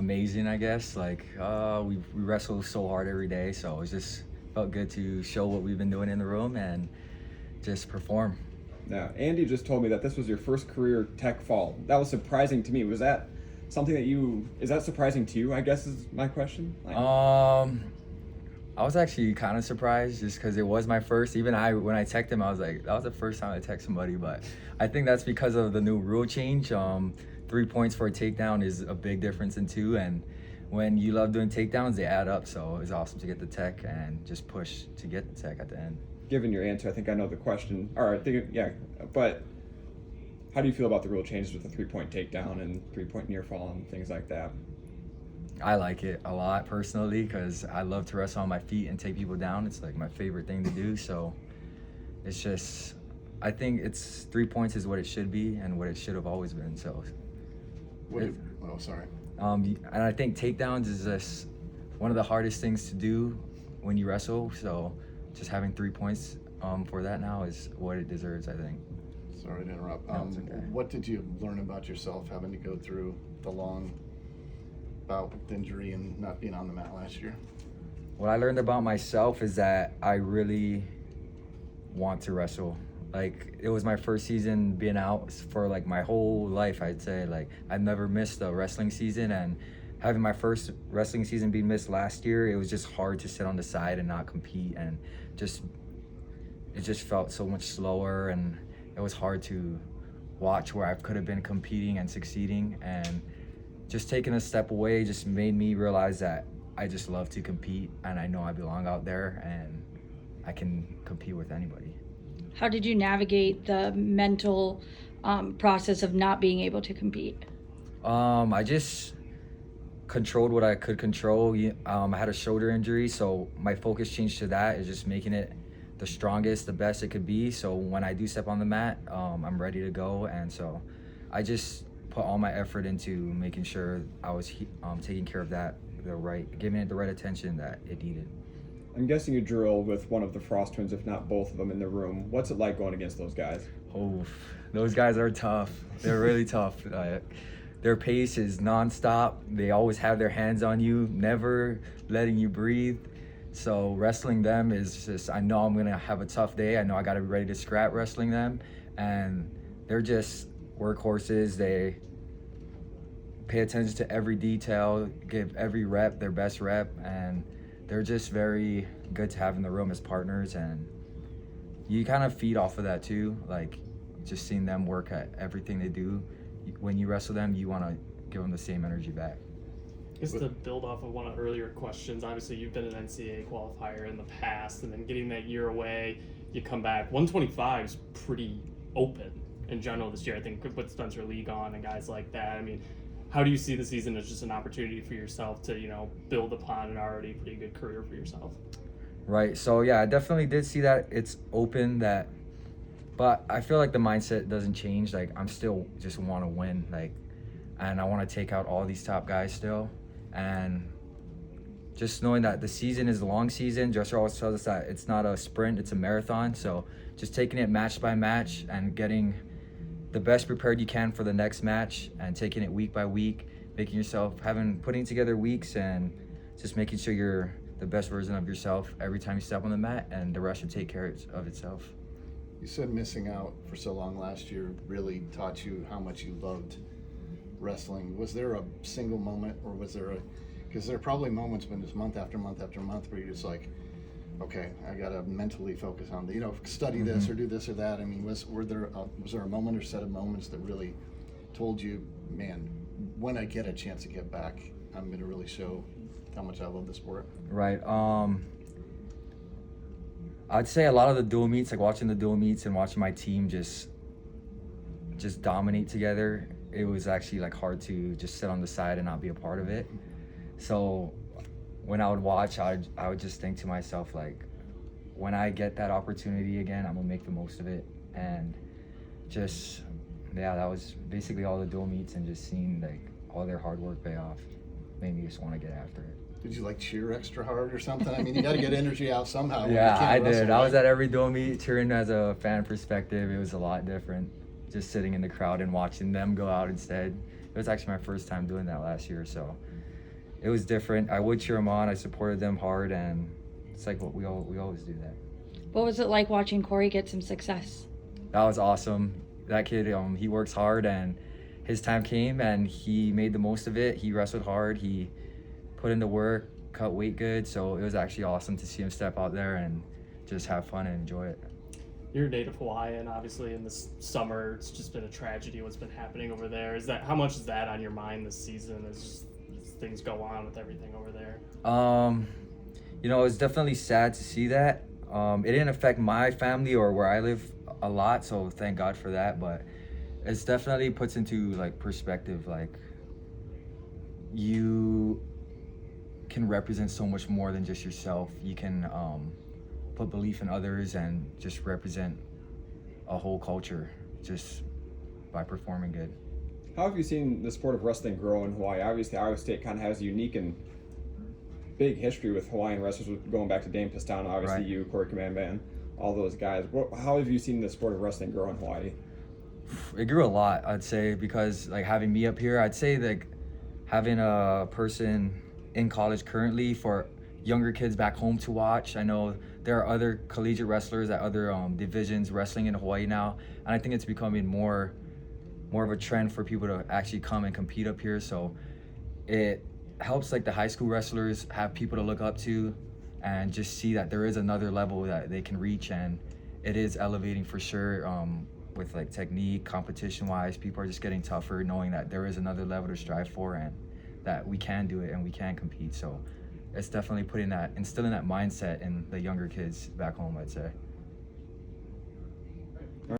amazing, I guess. Like, we wrestle so hard every day, so it just felt good to show what we've been doing in the room and just perform. Now, Andy just told me that this was your first career tech fall. That was surprising to me. Was that something is that surprising to you, I guess is my question? I was actually kind of surprised just because it was my first. Even when I teched him, I was like, that was the first time I teched somebody. But I think that's because of the new rule change. 3 points for a takedown is a big difference in two. And when you love doing takedowns, they add up. So it was awesome to get the tech and just push to get the tech at the end. Given your answer, I think I know the question. All right, but how do you feel about the rule changes with the 3-point takedown and 3-point near fall and things like that? I like it a lot personally because I love to wrestle on my feet and take people down. It's like my favorite thing to do. So it's just, I think it's 3 points is what it should be and what it should have always been. So, and I think takedowns is just one of the hardest things to do when you wrestle. So just having 3 points for that now is what it deserves, I think. Sorry to interrupt. No, it's okay. What did you learn about yourself having to go through the long bout with injury and not being on the mat last year? What I learned about myself is that I really want to wrestle. Like, it was my first season being out for like my whole life, I'd say. Like, I've never missed a wrestling season, and having my first wrestling season be missed last year, it was just hard to sit on the side and not compete, and it just felt so much slower, and it was hard to watch where I could have been competing and succeeding. And just taking a step away just made me realize that I just love to compete, and I know I belong out there and I can compete with anybody. How did you navigate the mental process of not being able to compete? I just controlled what I could control. I had a shoulder injury, so my focus changed to that, is just making it the strongest, the best it could be. So when I do step on the mat, I'm ready to go. And so I just put all my effort into making sure I was taking care of that giving it the right attention that it needed. I'm guessing you drill with one of the Frost twins, if not both of them, in the room. What's it like going against those guys? Oh, those guys are tough. They're really tough. Their pace is nonstop. They always have their hands on you, never letting you breathe. So wrestling them is just, I know I'm gonna have a tough day. I know I gotta be ready to scrap wrestling them. And they're just workhorses. They pay attention to every detail, give every rep their best rep, and they're just very good to have in the room as partners. And you kind of feed off of that too, like just seeing them work at everything they do. When you wrestle them, you want to give them the same energy back. Just to build off of one of the earlier questions, obviously you've been an NCAA qualifier in the past, and then getting that year away, you come back. 125 is pretty open in general this year, I think, with Spencer Lee on and guys like that. I mean, how do you see the season as just an opportunity for yourself to, build upon an already pretty good career for yourself? Right. So yeah, I definitely did see that it's open, but I feel like the mindset doesn't change. Like, I'm still just want to win, and I want to take out all these top guys still. And just knowing that the season is a long season, Dresser always tells us that it's not a sprint, it's a marathon. So just taking it match by match and getting the best prepared you can for the next match, and taking it week by week, putting together weeks and just making sure you're the best version of yourself every time you step on the mat, and the rest will take care of itself. You said missing out for so long last year really taught you how much you loved wrestling. Was there a single moment, or because there are probably moments when it's month after month after month where you're just like, okay, I gotta mentally focus on study this or do this or that. I mean, was there a moment or set of moments that really told you, man, when I get a chance to get back, I'm gonna really show how much I love the sport? Right. I'd say a lot of the dual meets, like watching the dual meets and watching my team just dominate together, it was actually like hard to just sit on the side and not be a part of it. So when I would watch, I would just think to myself, like, when I get that opportunity again, I'm gonna make the most of it. And that was basically all the dual meets, and just seeing like all their hard work pay off made me just want to get after it. Did you cheer extra hard or something? I mean, you got to get energy out somehow. Yeah, I did. I was at every dual meet cheering as a fan perspective. It was a lot different just sitting in the crowd and watching them go out instead. It was actually my first time doing that last year, so it was different. I would cheer them on. I supported them hard, and it's like what we always do that. What was it like watching Cory get some success? That was awesome. That kid, he works hard, and his time came, and he made the most of it. He wrestled hard. He put in the work, cut weight good. So it was actually awesome to see him step out there and just have fun and enjoy it. You're a native Hawaiian, obviously. In this summer, it's just been a tragedy what's been happening over there. How much is that on your mind this season as things go on with everything over there? It's definitely sad to see that. It didn't affect my family or where I live a lot, so thank God for that. But it's definitely puts into like perspective, like you can represent so much more than just yourself. You can put belief in others and just represent a whole culture just by performing good. How have you seen the sport of wrestling grow in Hawaii? Obviously, Iowa State kind of has a unique and big history with Hawaiian wrestlers, going back to Dame Pistano, obviously Right. you, Cory Kamanban, all those guys. How have you seen the sport of wrestling grow in Hawaii? It grew a lot, I'd say, because like having me up here, I'd say like having a person in college currently for younger kids back home to watch. I know there are other collegiate wrestlers at other divisions wrestling in Hawaii now, and I think it's becoming more of a trend for people to actually come and compete up here. So it helps like the high school wrestlers have people to look up to and just see that there is another level that they can reach, and it is elevating for sure. With like technique, competition wise, people are just getting tougher, knowing that there is another level to strive for and that we can do it and we can compete. So it's definitely instilling that mindset in the younger kids back home, I'd say.